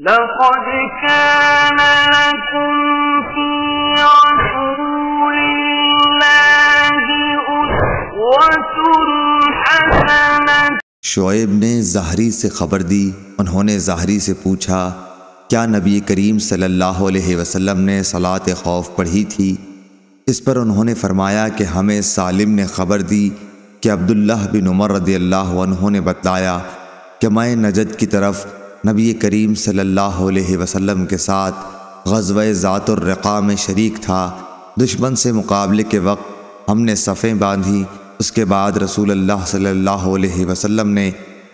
لقد كان لكم في رسول الله أسوة حسنة۔ شعیب نے زہری سے خبر دی۔ انہوں نے زہری سے پوچھا، کیا نبی کریم صلی اللہ علیہ وسلم نے صلاۃ خوف پڑھی تھی؟ اس پر انہوں نے فرمایا کہ ہمیں سالم نے خبر دی کہ عبداللہ بن عمر رضی اللہ عنہ نے بتلایا کہ میں نجد کی طرف نبی کریم صلی اللہ علیہ وسلم کے ساتھ غزوہ ذات الرقاع میں شریک تھا۔ دشمن سے مقابلے کے وقت ہم نے صفیں باندھی۔ اس کے بعد رسول اللہ صلی اللہ علیہ وسلم نے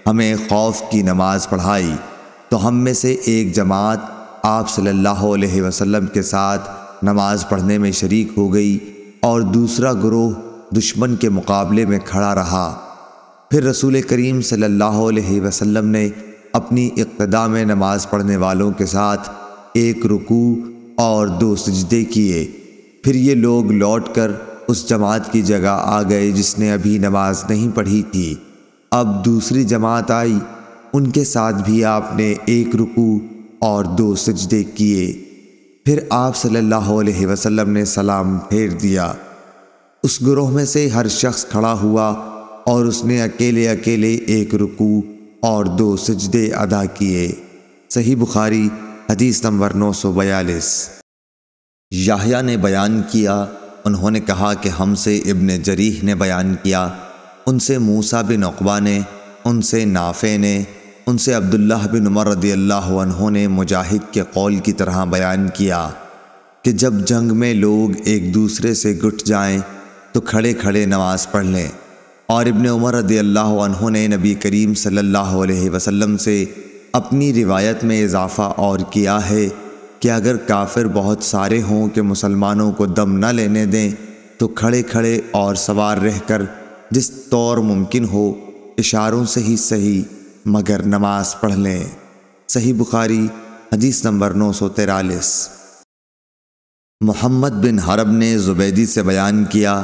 ہمیں خوف کی نماز پڑھائی، تو ہم میں سے ایک جماعت آپ صلی اللہ علیہ وسلم کے ساتھ نماز پڑھنے میں شریک ہو گئی اور دوسرا گروہ دشمن کے مقابلے میں کھڑا رہا۔ پھر رسول کریم صلی اللہ علیہ وسلم نے اپنی اقتداء میں نماز پڑھنے والوں کے ساتھ ایک رکوع اور 2 سجدے کیے۔ پھر یہ لوگ لوٹ کر اس جماعت کی جگہ آ گئے جس نے ابھی نماز نہیں پڑھی تھی۔ اب دوسری جماعت آئی، ان کے ساتھ بھی آپ نے ایک رکوع اور 2 سجدے کیے۔ پھر آپ صلی اللہ علیہ وسلم نے سلام پھیر دیا۔ اس گروہ میں سے ہر شخص کھڑا ہوا اور اس نے اکیلے ایک رکوع اور 2 سجدے ادا کیے۔ صحیح بخاری حدیث نمبر 942۔ یحییٰ نے بیان کیا، انہوں نے کہا کہ ہم سے ابن جریح نے بیان کیا، ان سے موسیٰ بن عقبہ نے، ان سے نافع نے، ان سے عبداللہ بن عمر رضی اللہ عنہ نے مجاہد کے قول کی طرح بیان کیا کہ جب جنگ میں لوگ ایک دوسرے سے گٹ جائیں تو کھڑے کھڑے نماز پڑھ لیں۔ اور ابن عمر رضی اللہ عنہ نے نبی کریم صلی اللہ علیہ وسلم سے اپنی روایت میں اضافہ اور کیا ہے کہ اگر کافر بہت سارے ہوں کہ مسلمانوں کو دم نہ لینے دیں تو کھڑے کھڑے اور سوار رہ کر جس طور ممکن ہو اشاروں سے ہی صحیح مگر نماز پڑھ لیں۔ صحیح بخاری حدیث نمبر 943۔ محمد بن حرب نے زبیدی سے بیان کیا،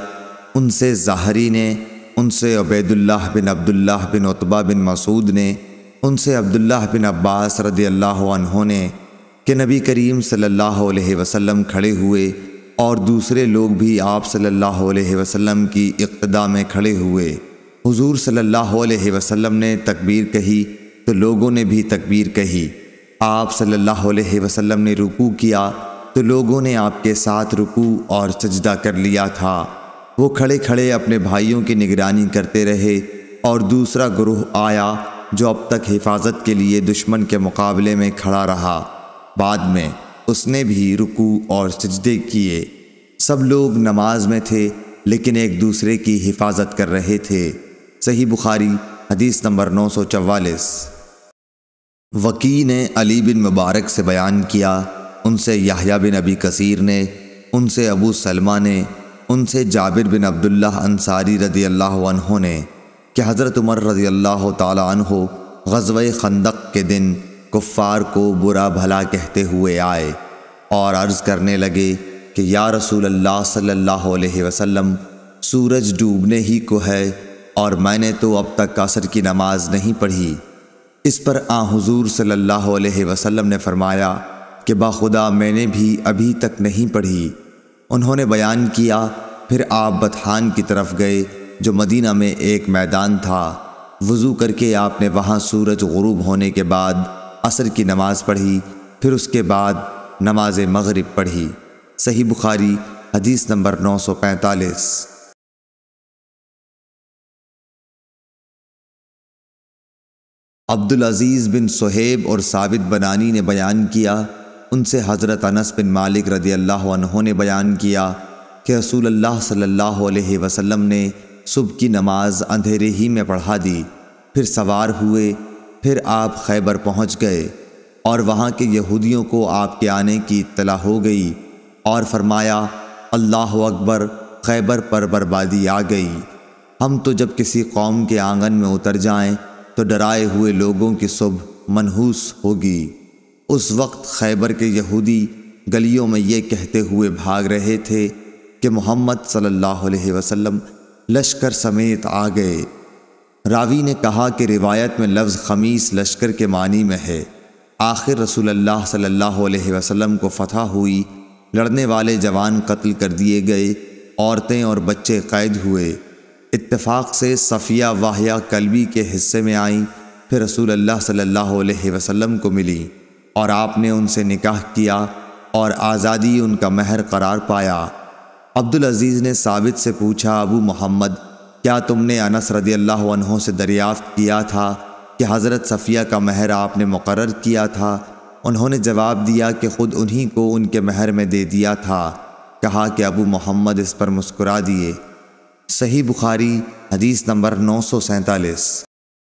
ان سے زہری نے، ان سے عبید اللہ بن عبداللہ بن عتبہ بن مسعود نے، ان سے عبداللہ بن عباس رضی اللہ عنہ نے کہ نبی کریم صلی اللہ علیہ وسلم کھڑے ہوئے اور دوسرے لوگ بھی آپ صلی اللہ علیہ وسلم کی اقتداء میں کھڑے ہوئے۔ حضور صلی اللہ علیہ وسلم نے تکبیر کہی تو لوگوں نے بھی تکبیر کہی۔ آپ صلی اللہ علیہ وسلم نے رکوع کیا تو لوگوں نے آپ کے ساتھ رکوع اور سجدہ کر لیا تھا۔ وہ کھڑے کھڑے اپنے بھائیوں کی نگرانی کرتے رہے اور دوسرا گروہ آیا جو اب تک حفاظت کے لیے دشمن کے مقابلے میں کھڑا رہا۔ بعد میں اس نے بھی رکوع اور سجدے کیے۔ سب لوگ نماز میں تھے لیکن ایک دوسرے کی حفاظت کر رہے تھے۔ صحیح بخاری حدیث نمبر 944۔ وکیع نے علی بن مبارک سے بیان کیا، ان سے یحییٰ بن ابی کثیر نے، ان سے ابو سلمہ نے، ان سے جابر بن عبداللہ انصاری رضی اللہ عنہ نے کہ حضرت عمر رضی اللہ تعالی عنہ غزوہ خندق کے دن کفار کو برا بھلا کہتے ہوئے آئے اور عرض کرنے لگے کہ یا رسول اللہ صلی اللہ علیہ وسلم، سورج ڈوبنے ہی کو ہے اور میں نے تو اب تک عصر کی نماز نہیں پڑھی۔ اس پر حضور صلی اللہ علیہ وسلم نے فرمایا کہ باخدا میں نے بھی ابھی تک نہیں پڑھی۔ انہوں نے بیان کیا، پھر آپ بطحان کی طرف گئے جو مدینہ میں ایک میدان تھا۔ وضو کر کے آپ نے وہاں سورج غروب ہونے کے بعد عصر کی نماز پڑھی، پھر اس کے بعد نماز مغرب پڑھی۔ صحیح بخاری حدیث نمبر 945۔ عبدالعزیز بن صہیب اور ثابت بنانی نے بیان کیا، ان سے حضرت انس بن مالک رضی اللہ عنہ نے بیان کیا کہ رسول اللہ صلی اللہ علیہ وسلم نے صبح کی نماز اندھیرے ہی میں پڑھا دی، پھر سوار ہوئے، پھر آپ خیبر پہنچ گئے اور وہاں کے یہودیوں کو آپ کے آنے کی اطلاع ہو گئی اور فرمایا اللہ اکبر، خیبر پر بربادی آ گئی۔ ہم تو جب کسی قوم کے آنگن میں اتر جائیں تو ڈرائے ہوئے لوگوں کی صبح منحوس ہوگی۔ اس وقت خیبر کے یہودی گلیوں میں یہ کہتے ہوئے بھاگ رہے تھے کہ محمد صلی اللہ علیہ وسلم لشکر سمیت آ گئے۔ راوی نے کہا کہ روایت میں لفظ خمیس لشکر کے معنی میں ہے۔ آخر رسول اللہ صلی اللہ علیہ وسلم کو فتح ہوئی، لڑنے والے جوان قتل کر دیے گئے، عورتیں اور بچے قید ہوئے۔ اتفاق سے صفیہ واہیہ کلبی کے حصے میں آئیں، پھر رسول اللہ صلی اللہ علیہ وسلم کو ملی اور آپ نے ان سے نکاح کیا اور آزادی ان کا مہر قرار پایا۔ عبدالعزیز نے ثابت سے پوچھا، ابو محمد، کیا تم نے انس رضی اللہ عنہ سے دریافت کیا تھا کہ حضرت صفیہ کا مہر آپ نے مقرر کیا تھا؟ انہوں نے جواب دیا کہ خود انہی کو ان کے مہر میں دے دیا تھا۔ کہا کہ ابو محمد اس پر مسکرا دیے۔ صحیح بخاری حدیث نمبر 947۔